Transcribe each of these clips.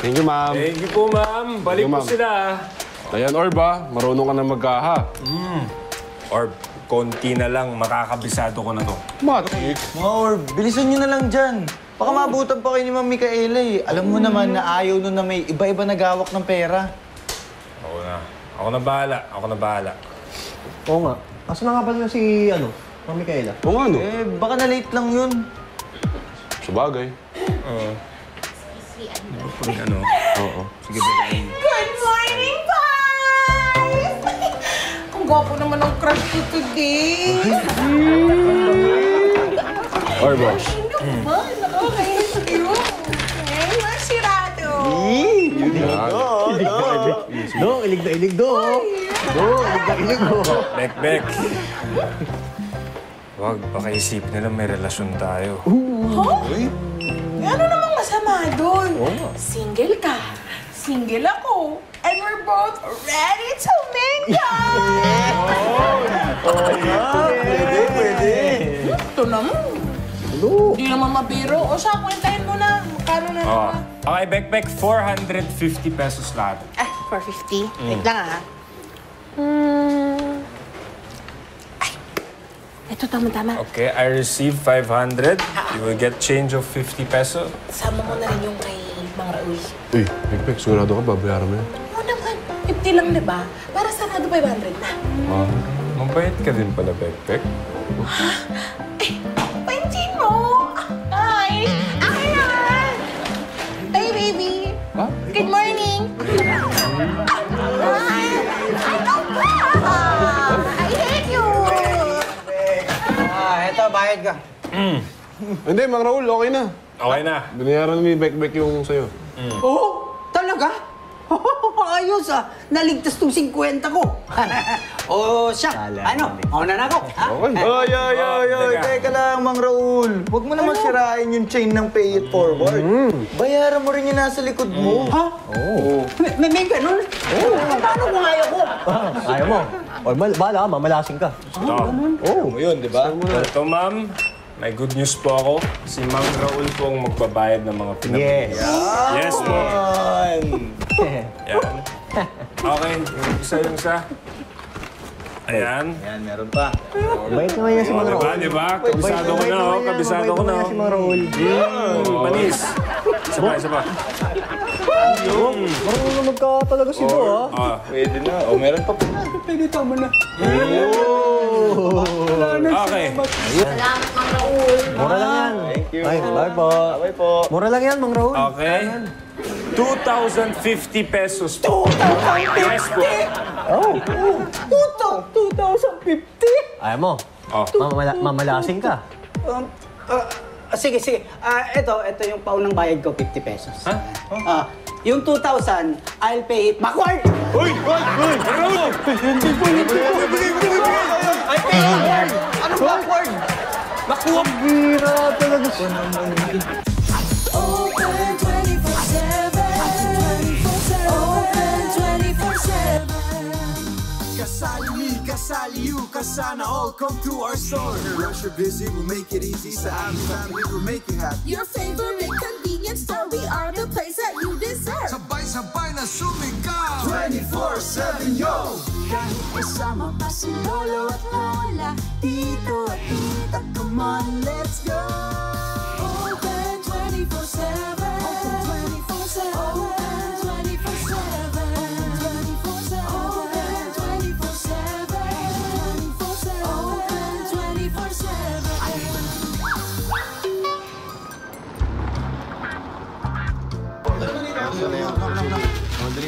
Thank you, ma'am. Thank you po, ma'am. Balik po sila. Ayan, Orb, marunong ka na magkaha. Orb, konti na lang. Makakabisado ko na to. Matik. Mga Orb, bilisan nyo na lang dyan. Baka maabutan pa kayo ni Ma'am Micaela eh. Alam mo naman na ayaw nun na may iba-iba nagawak ng pera. Ako na. Ako na bahala. Ako na bahala. Oo nga. Asa na nga pala si, Ma'am Micaela? Oo nga, no? Eh, baka na-late lang yun. Sabagay. Oo. Oo. Sige, sige. Good morning, Pies! Ang gwapo naman ang crush ko today. Orb, boss. Naman, nakakainis kayo. Ay, masirado. Do, ilig na ilig, do. Do, ilig na ilig, do. Bek. Wag, baka isipin nila may relasyon tayo. Huh? Ano namang masama doon? Single ka, single ako, and we're both ready to mingle! Pwede. Ito naman. Hindi naman mabiro. O siya, kwentahin mo na. Magkano na naman? Okay, Bek, 450 pesos lahat. 450? Wait lang Ay, ito tama-tama. Okay, I receive 500. You will get change of 50 pesos. Sama mo na rin yung kay Mang Raul. Uy, Pek, sigurado ka, babayaran mo yan. Oo naman. 50 lang, di ba? Para sarado 500 na. Mabait ka din pala, Bek. Pansin mo! Ay! Akin naman! Hey, baby! Good morning! Ay! Ano ba? I hate you! Eto, bayad ka. Hindi, Mang Raul, okay na. Okay na. Binayaran ni Bek yung sa'yo. Oh, talaga? Ayos naligtas tong 50 ko. Oh, siya. Ano? Mauna na ako. Ha? Okay. Ay, teka lang, Mang Raul. Huwag mo naman sirain yung chain ng pay it forward. Bayaran mo rin yung nasa likod mo. Ha? May ganun? Paano kung ayaw ko? Ayaw mo. Or bahala ka, mamalasing ka. Oo. Mo yun, di ba? Ito, ma'am. May good news po ako. Si Mang Raul po ang magbabayad ng mga pinamili. Yes. Yes po. Yan. Yan. Okay, yung isa. Ayan. Yan, meron pa. Bait naman yan si Mang Raul. Diba? Kabisado ko na, oh. Kabisado ko na, Bait naman yan si Mang Raul. Panis. Isa pa. Marunong na magka talaga si Do, ha? Pwede na. O, meron pa po. Pwede tama na. Okay. Salamat, Mang Raul. Mura lang yan. Thank you. Ay, bye po. Bye po. Mura lang yan, Mang Raul. Okay. 2,050 pesos po. 2,050? Yes po. Oh. 2,050? Ayaw mo. Mamalasing ka. Sige. Ito yung paunang bayad ko, 50 pesos. Ha? Yung 2,000, I'll pay it backward! Uy! Raul! I'll pay it backward! Anong backward? Nakuha! Bira talaga siya. Open 24/7. Open 24/7. Kasali, kasali you, kasana all come to our store. Rush you're busy, we'll make it easy. Sa aming family, we'll make you happy. Your favorite convenience store, we are the place that you deserve. Sabay-sabay na sumigaw 24/7, yo! Kahit kasama pa si lolo at lola, tito at tita, come on, let's go. Open 24/7. Open 24/7. Open 24/7. 24/7. Open 24/7. 24/7. Open 24/7.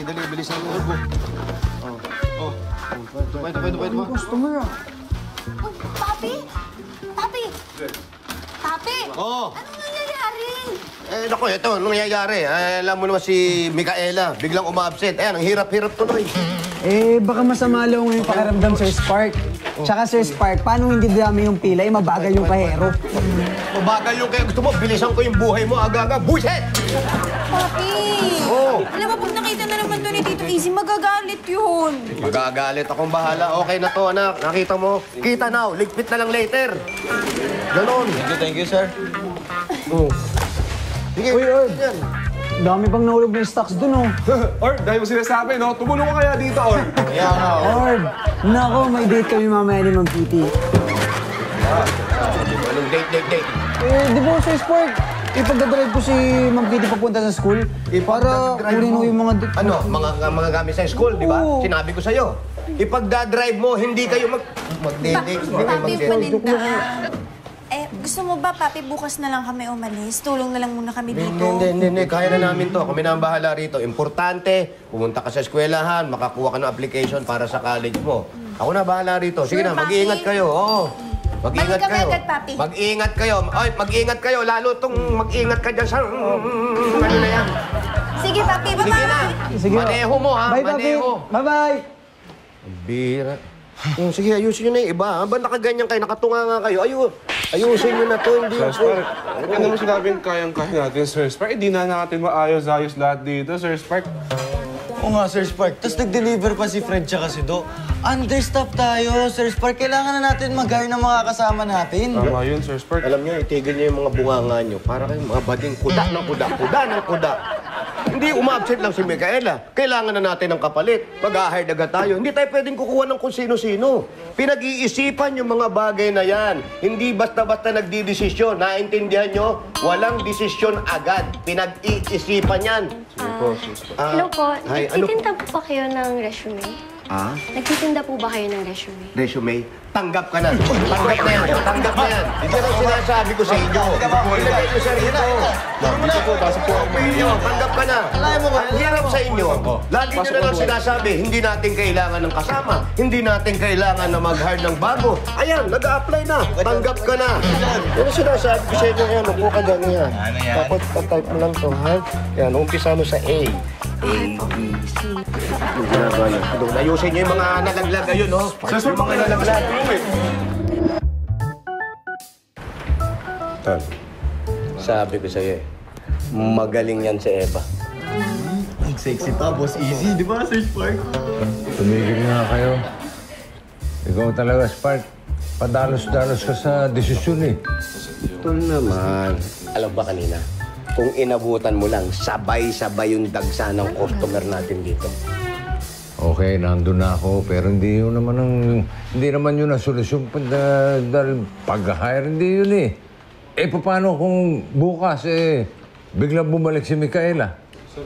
Dali, bilis ang urbo. Ito. Customer Papi? Papi? Papi? Oo. Anong nangyayari? Naku, ito, anong nangyayari? Alam mo naman si Micaela, biglang umabsent. Ayan, ang hirap-hirap tuloy. baka masama lang yung pakiramdam, Sir Spark. Tsaka, Sir Spark, paano hindi dami yung pila? Mabagal yung kahero. Mabagal yung kaya gusto mo, bilisan ko yung buhay mo, aga-aga. Buisit! Papi! Oo. Alam mo, pag nakita na naman doon ni Tito Easy, magagalit yun. Magagalit akong bahala. Okay na to, anak. Nakita mo? Kita now. Ligpit na lang later. Ganon. Thank you, sir. Sige. Uy, Orb. Dami pang nahulog na stocks dun, oh. Or, dahil mo sinasabi, no? Tumulong ka kaya dito, Or. Kaya nga, Orb, nako, may date kami mamaya ni Ma'am Kitty. Anong date? Di ba, Sir Spark? Ipagdadrive ko si Ma'am Kitty papunta sa school. Para kunin mo yung mga... Ano, mga gamit sa school, di ba? Oo. Sinabi ko sa'yo. Ipagdadrive mo, hindi kayo magdedate. Hindi kayo Papi, magdedate. paninda. Gusto mo ba, Papi, bukas na lang kami umalis? Tulong na lang muna kami dito. Hindi. Kaya na namin to. Kami na ang bahala rito. Importante, pumunta ka sa eskwelahan, makakuha ka ng application para sa college mo. Ako na bahala rito. Sige Sure, na, mag-iingat Papi. kayo. Oo. Mag-iingat Balik kami kayo. agad, Papi. Mag-iingat kayo. Ay, mag-iingat kayo. Lalo tong mag-iingat ka dyan sa... ano na yan. Sige, Papi, bye-bye. Sige na. Sige. Maneho mo, ha? Bye, Papi. Maneho. Bye-bye. Bira. Sige, ayusin nyo na yung iba. Ha? Ba't nakaganyan kayo? Nakatunga nga kayo. Ayusin nyo na to. Hindi Sir ako. Spark, ano naman sinabing kayang-kaya natin, Sir Spark? Di na natin maayos-ayos lahat dito, Sir Spark. Oo nga, Sir Spark. Tapos nag-deliver pa si Fred tsaka si Do. Understaff tayo, Sir Spark. Kailangan na natin mag-hire ng mga kasama natin. Tama yun, Sir Spark. Alam nyo, itigil nyo yung mga bunganga nyo. Para kayong mga bading kuda ng kuda. Hindi umabsent lang si Micaela. Kailangan na natin ng kapalit. Mag-hire agad tayo. Hindi tayo pwedeng kukuha ng kung sino-sino. Pinag-iisipan yung mga bagay na yan. Hindi basta-basta nagdidesisyon. Naintindihan nyo? Walang desisyon agad. Pinag-iisipan yan. Hello po, Hi, ano po? nagtitinda po ba kayo ng resume? Nagtitinda po ba kayo ng resume? Resume, tanggap ka na. Tanggap na yan. Ito ang sinasabi ko sa inyo. Ilagay nyo sa rito. Dito po, basa po ako. Tanggap ka na. Ang hirap sa inyo. Lagi nyo na lang sinasabi, hindi natin kailangan ng kasama. Hindi natin kailangan na mag-hire ng bago. Ayan, nag-a-apply na. Tanggap ka na. Pero sinasabi ko sa inyo, yan, upo ka dyan yan. Tapos, type mo lang to, ha? Yan, umpisa mo sa A. A, B, C. Yung ginagawa niyo. Doon, ayusin niyo yung mga nalaglag. Ayun, no? Yung mga nalaglag. Tan, sabi ko sa'yo magaling yan si Eva. Ang sexy pa, Boss Easy. Di ba, Sir Spark? Tumigil nga kayo. Ikaw talaga, Spark. Padalos-dalos ka sa desisyon eh. Ito naman. Alam ba kanina? Kung inabutan mo lang, sabay-sabay yung dagsa ng customer natin dito. Okay, nandun na ako, pero hindi naman yun ang solusyon dahil pag-hire, hindi yun eh. Paano kung bukas biglang bumalik si Micaela?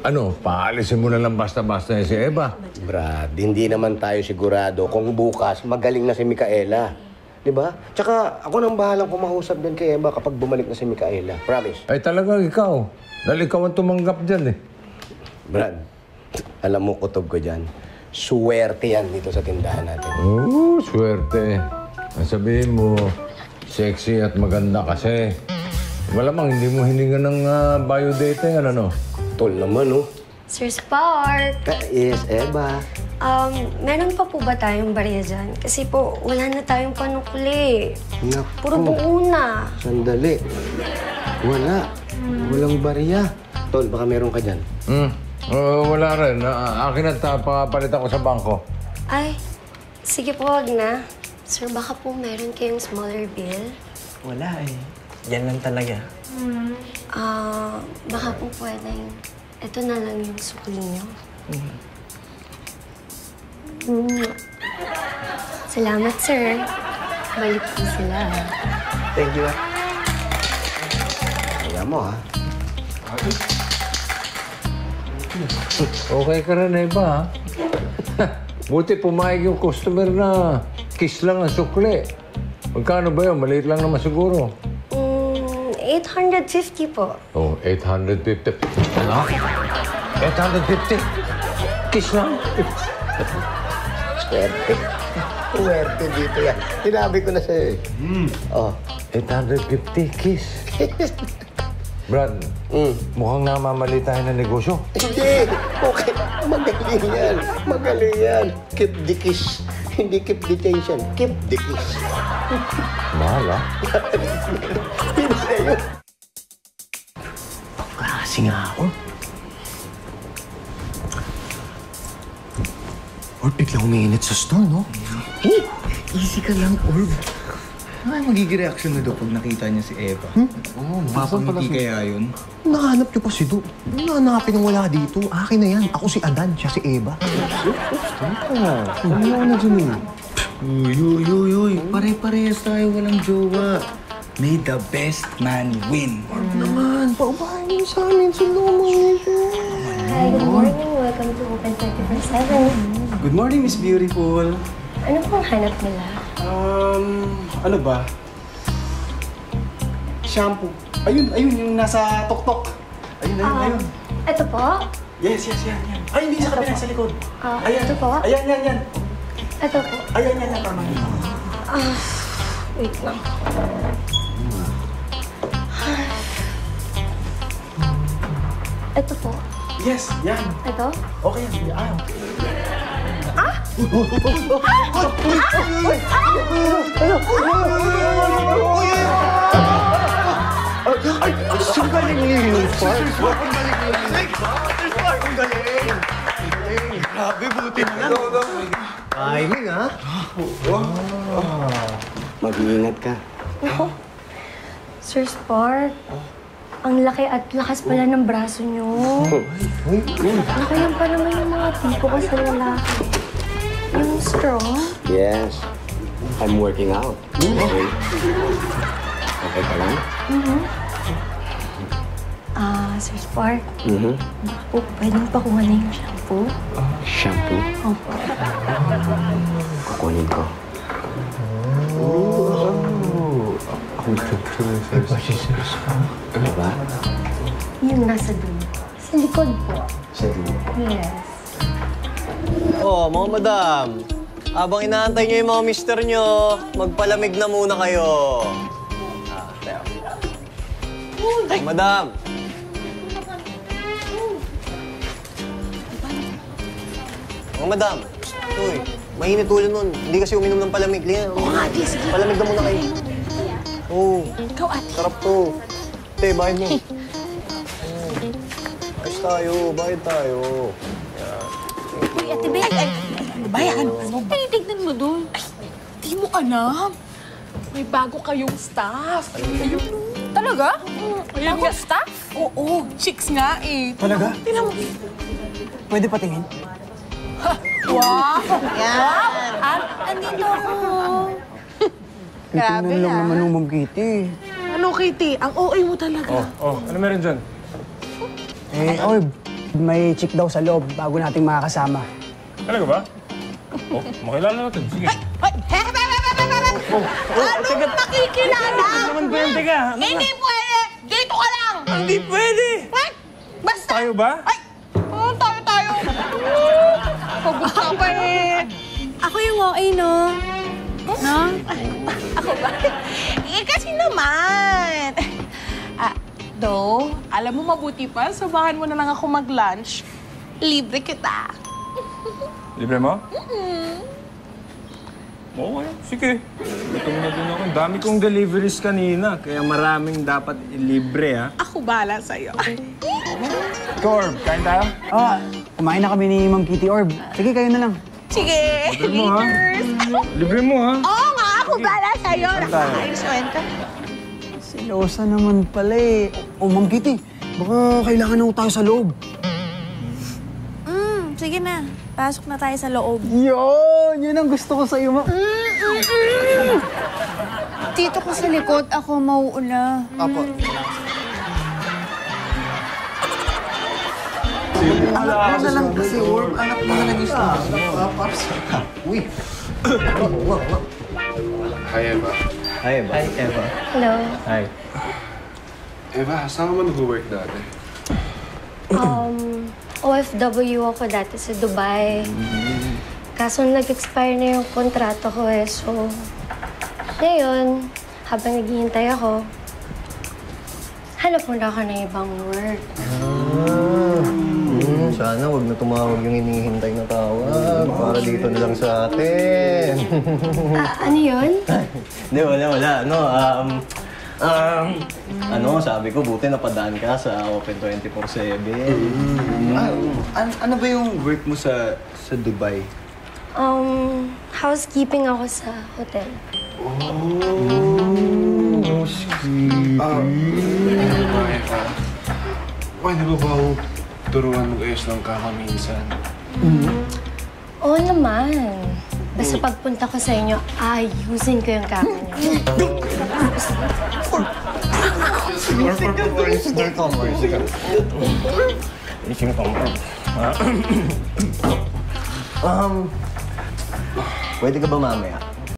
Ano, paalisin mo na lang basta-basta si Eva? Brad, hindi naman tayo sigurado kung bukas magaling na si Micaela. Diba? Tsaka ako nang bahalang kumahusap din kay Eva kapag bumalik na si Micaela. Promise. Ay talagang ikaw. Dahil ikaw ang tumanggap dyan eh. Brad, alam mo kutob ko dyan. Suwerte yan dito sa tindahan natin. Swerte. Ang sabihin mo, sexy at maganda kasi. Malamang hindi mo hininga ng biodata yan, ano? Tol naman, oh. Sir Spark, Yes, Eva. meron pa po ba tayong barya dyan? Kasi po, wala na tayong panukuli. Naku. Puro buo na. Sandali. Wala. Walang barya. Tol, baka meron ka dyan. Wala rin. Akin at papalitan ko sa bangko. Ay, sige po, wag na. Sir, baka po meron kayong smaller bill? Wala eh. Yan lang talaga. Baka po pwedeng, ito na lang yung sukli niyo. Salamat, sir. Balik po sila. Thank you, Kaya mo, ha? Okay ka rin, Eva, ha? Buti pumayag yung customer na kiss lang ang sukli. Magkano ba yun? Maliit lang naman siguro. 850 po. Oh, 850. Ano? 850? Kiss lang? Swerte. Swerte dito yan. Sinabi ko na sa'yo, Oh. 850 kiss. Brad, mukhang namamali tayo ng negosyo. Hindi. Okay. Magaling yan. Magaling yan. Keep the kiss. Hindi keep the tension. Keep the kiss. Mahal, ha? Klase nga ako. Or biglang umiinit sa store, no? Easy ka lang, Orb. Ano kaya magiging reaksyon na Do pag nakita niya si Eva? Oo, mapangiti kaya yun? Nahanap niyo pa si Do. Nahanapin ang wala dito. Akin na yan. Ako si Adan, siya si Eva. Ano na dyan eh? Uy. Pare-parehas tayo walang jowa. May the best man win. Naman, paubahin niyo sa amin. Sulungan niyo. Hi, good morning. Welcome to Open 24/7. Good morning, Miss Beautiful. Ano pong hanap nila? Ano ba? Shampoo. Ayun, yung nasa tuktok. Ayun. Ito po? Yes, yan. Ay, hindi sa kabila, sa likod. Ayan. Ito po? Ayan. Ito po? Ayan, tama. Wait lang. Ito po? Yes, yan. Ito? Okay yan. Okay. Ang galing niyo, Spark. Grabe, buti na lang. Timing, ha? Mag-iingat ka. Ako? Sir Spark, ang laki at lakas pala ng braso niyo. Nakayan pa naman yung mga tipo ko sa lalaki. Yung strong? Yes. I'm working out. Okay. Okay ka lang? Sir Spark. Baka po pwedeng pakuha na yung shampoo? Shampoo? Opo. Kukunin ko. Ang ganda ng first. Ano ba? Yung nasa dulo. Sa likod po. Sa dulo. Yes. Oh, mga madam. Habang inaantay niyo yung mga mister niyo, magpalamig na muna kayo. Tayo. Mga madam. Mga madam. Uy, mainit ulo nun. Hindi kasi uminom ng palamig. Oo nga, sige. Palamig na muna kayo. Oo. Ikaw, ate. Sarap to. Te, bayad mo. Ayos tayo. Bayad tayo. Uy, ate Bel. Bayan. Tinitignan mo doon. Ay, di mo alam. May bago kayong staff. Talaga? Bago staff? Oo, chicks nga eh. Talaga? Tingnan mo. Pwede patingin? Wow! Yan! Andito ako. Grabe lang naman ng Ma'am Kitty. Ano, Kitty? Ang OA mo talaga. Ano meron dyan? Orb, may chick daw sa loob bago nating makakasama. Talaga ba? Makilala natin. Sige. Ano nakikilala? Naman ba yan? Teka. Hindi pwede! Dito ka lang! Hindi pwede! Basta! Tayo ba? Ay! Tayo! Pagod ka pa eh! Ako yung OA, no? No? Ako ba? Kasi naman! Do, alam mo mabuti pa, samahan mo na lang ako mag-lunch. Libre kita. Libre mo? Okay, sige. Ito na din ako. Ang dami kong deliveries kanina, kaya maraming dapat ilibre, ha? Ako bahala sa'yo. Orb, kain tayo? Kumain na kami ni Ma'am Kitty, Orb. Sige, kayo na lang. Sige, Libre mo, ha? Libre mo, ha? Oo nga, ako bahala sa'yo. Nakakaayos kwento. Silosa naman pala eh. Ma'am Kitty, baka kailangan na tayo sa loob. Sige na. Pasok na tayo sa loob. Yun ang gusto ko sa'yo, Ma'am. Dito ko sa likod, ako mauuna. Apo. Anak mo na lang kasi, Orb. Anak mo na lang yung staff. Uy. Hi, Eva. Hi, Eva. Hello. Hi. Eva, saan ka man nag-work dati? OFW ako dati sa Dubai. Kaso nag-expire na yung kontrato ko eh. So, ngayon, habang naghihintay ako, hanap muna ako ng ibang work. Sana wag na tumawag yung hinihintay na tawag para dito na lang sa atin. Ano yun? Hindi, wala. Sabi ko, buti napadaan ka sa Open 24/7. Ano ba yung work mo sa Dubai? Housekeeping ako sa hotel. Oh. housekeeping. Babae ka. Pwede ba ako turuan mag-ayos ng kama minsan? Oo naman. Basta pagpunta ko sa inyo, ayusin ko yung kama niyo. Pwede ka ba mamaya?